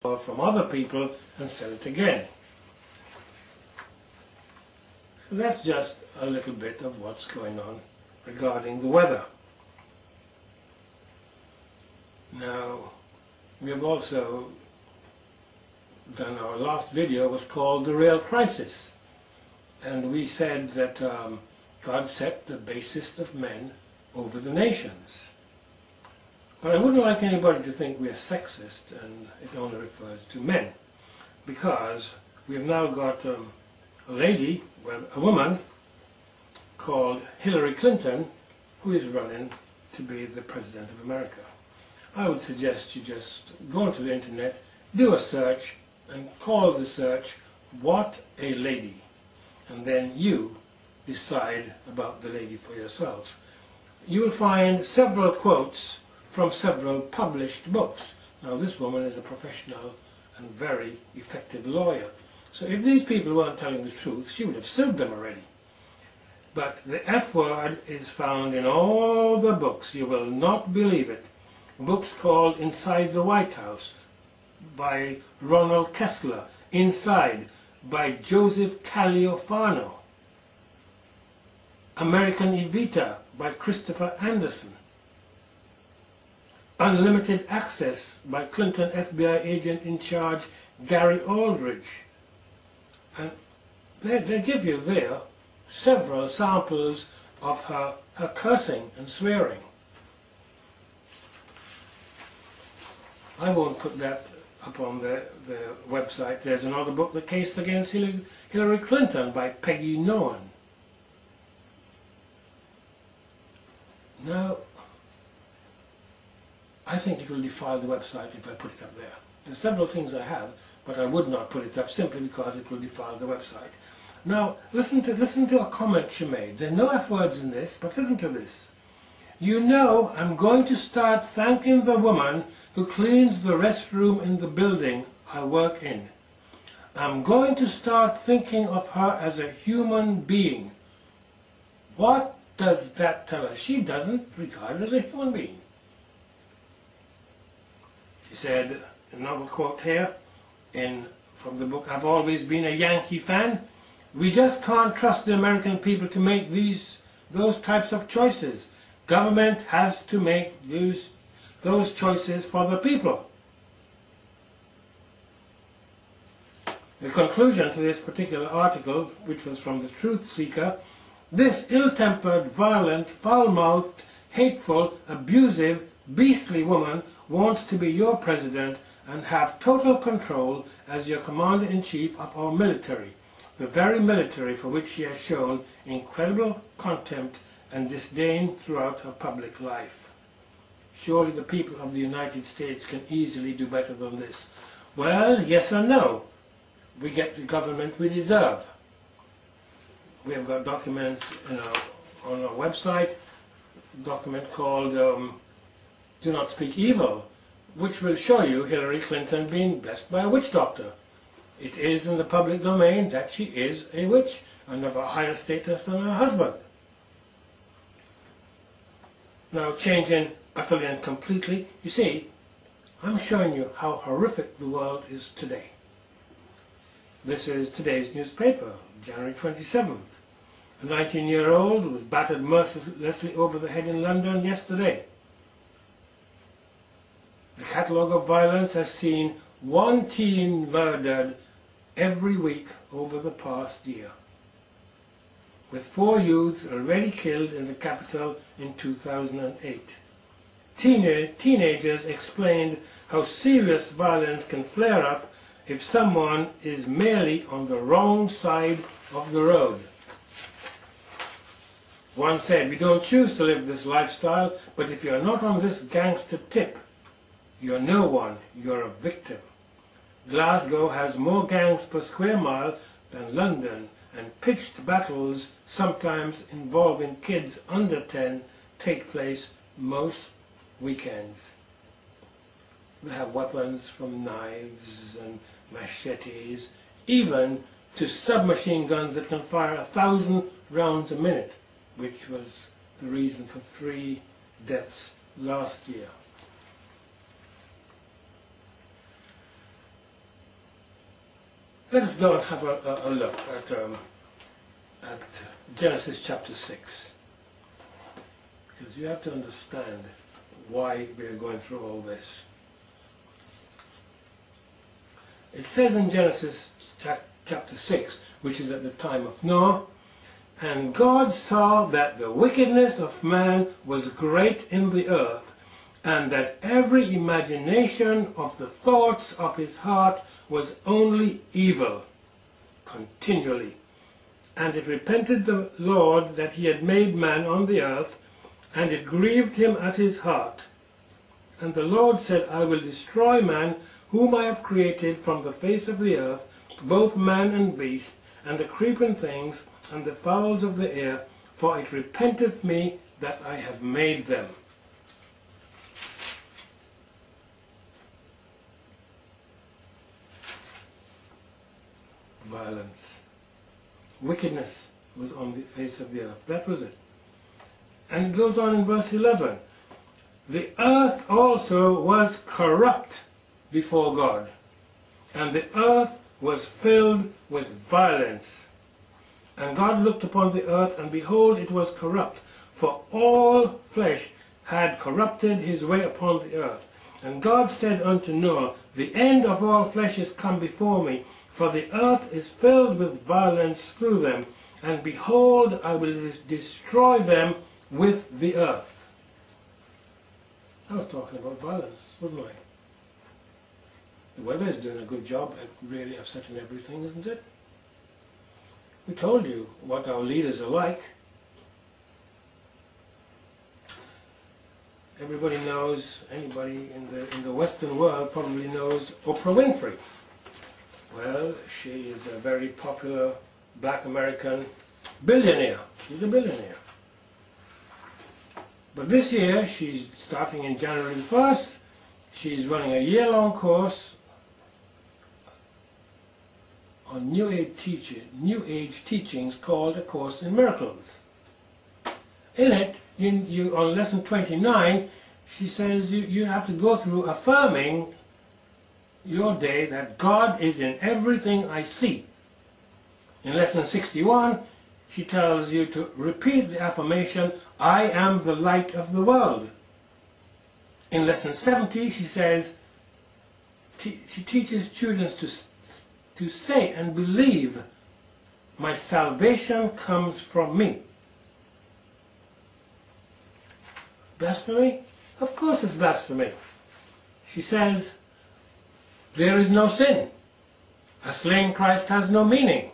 from other people and sell it again. So that's just a little bit of what's going on regarding the weather. Now, we have also done, our last video was called The Real Crisis, and we said that God set the basest of men over the nations. But I wouldn't like anybody to think we are sexist and it only refers to men, because we have now got a lady, well, a woman called Hillary Clinton, who is running to be the President of America. I would suggest you just go onto the internet, do a search, and call the search "What a Lady," and then you decide about the lady for yourself. You will find several quotes from several published books. Now, this woman is a professional and very effective lawyer. So if these people weren't telling the truth, she would have sued them already. But the F word is found in all the books. You will not believe it. Books called Inside the White House by Ronald Kessler, Inside by Joseph Caliofano, American Evita by Christopher Anderson, Unlimited Access by Clinton FBI agent in charge Gary Aldridge. And they give you there several samples of her cursing and swearing. I won't put that up on the website. There's another book, The Case Against Hillary Clinton by Peggy Nolan. Now, I think it will defile the website if I put it up there. There's several things I have, but I would not put it up simply because it will defile the website. Now, listen to a comment she made. There are no F words in this, but listen to this. "You know, I'm going to start thanking the woman who cleans the restroom in the building I work in. I'm going to start thinking of her as a human being." What does that tell us? She doesn't regard her as a human being. She said, another quote here, from the book, "I've Always Been a Yankee Fan," "We just can't trust the American people to make those types of choices. Government has to make those choices for the people." The conclusion to this particular article, which was from the Truth Seeker: "This ill-tempered, violent, foul-mouthed, hateful, abusive, beastly woman wants to be your president and have total control as your commander-in-chief of our military, the very military for which she has shown incredible contempt and disdain throughout her public life. Surely the people of the United States can easily do better than this." Well, yes and no. We get the government we deserve. We have got documents on our website, a document called "Do Not Speak Evil," which will show you Hillary Clinton being blessed by a witch doctor. It is in the public domain that she is a witch and of a higher status than her husband. Now, changing utterly and completely, you see, I'm showing you how horrific the world is today. This is today's newspaper, January 27th. A 19-year-old was battered mercilessly over the head in London yesterday. The catalogue of violence has seen one teen murdered every week over the past year, with 4 youths already killed in the capital in 2008. Teenagers explained how serious violence can flare up if someone is merely on the wrong side of the road. One said, "We don't choose to live this lifestyle, but if you're not on this gangster tip, you're no one, you're a victim." Glasgow has more gangs per square mile than London, and pitched battles, sometimes involving kids under 10, take place most weekends. They have weapons from knives and machetes, even to submachine guns that can fire 1,000 rounds a minute, which was the reason for 3 deaths last year. Let us go and have a look at Genesis chapter 6. Because you have to understand why we are going through all this. It says in Genesis chapter 6, which is at the time of Noah, "And God saw that the wickedness of man was great in the earth, and that every imagination of the thoughts of his heart was only evil, continually. And it repented the Lord that he had made man on the earth, and it grieved him at his heart. And the Lord said, I will destroy man, whom I have created from the face of the earth, both man and beast, and the creeping things, and the fowls of the air, for it repenteth me that I have made them." Violence. Wickedness was on the face of the earth. That was it. And it goes on in verse 11. "The earth also was corrupt before God, and the earth was filled with violence. And God looked upon the earth, and behold, it was corrupt, for all flesh had corrupted his way upon the earth. And God said unto Noah, The end of all flesh is come before me, for the earth is filled with violence through them, and behold, I will destroy them with the earth." I was talking about violence, wasn't I? The weather is doing a good job at really upsetting everything, isn't it? We told you what our leaders are like. Everybody knows, anybody in the Western world probably knows Oprah Winfrey. Well, she is a very popular black American billionaire. She's a billionaire. But this year, she's starting in January the 1st, she's running a year-long course on New Age teachings called A Course in Miracles. In it, on lesson 29, she says you have to go through affirming your day that God is in everything I see. In lesson 61, she tells you to repeat the affirmation, I am the light of the world. In lesson 70, she says, she teaches children to say and believe, my salvation comes from me. Blasphemy? Of course it's blasphemy. She says, there is no sin. A slain Christ has no meaning.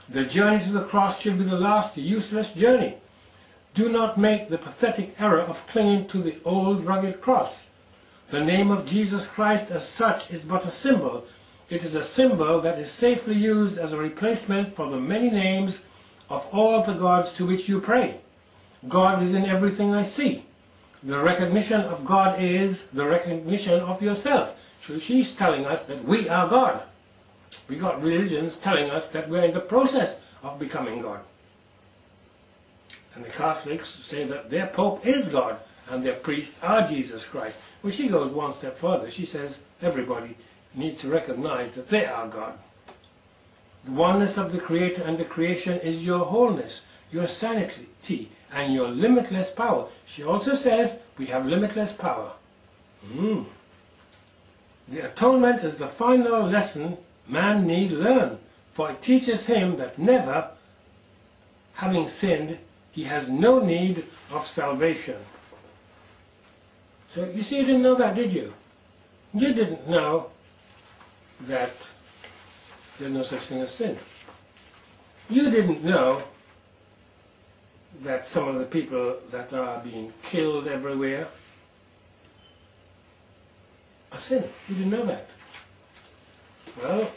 The journey to the cross should be the last useless journey. Do not make the pathetic error of clinging to the old rugged cross. The name of Jesus Christ as such is but a symbol. It is a symbol that is safely used as a replacement for the many names of all the gods to which you pray. God is in everything I see. The recognition of God is the recognition of yourself. So she's telling us that we are God. We got religions telling us that we're in the process of becoming God. And the Catholics say that their Pope is God and their priests are Jesus Christ. Well, she goes one step further. She says everybody needs to recognize that they are God. The oneness of the Creator and the creation is your wholeness, your sanity, and your limitless power. She also says we have limitless power. The atonement is the final lesson man need learn, for it teaches him that never, having sinned, he has no need of salvation. So you see, you didn't know that, did you? You didn't know that there's no such thing as sin. You didn't know that some of the people that are being killed everywhere are sin. You didn't know that. Well,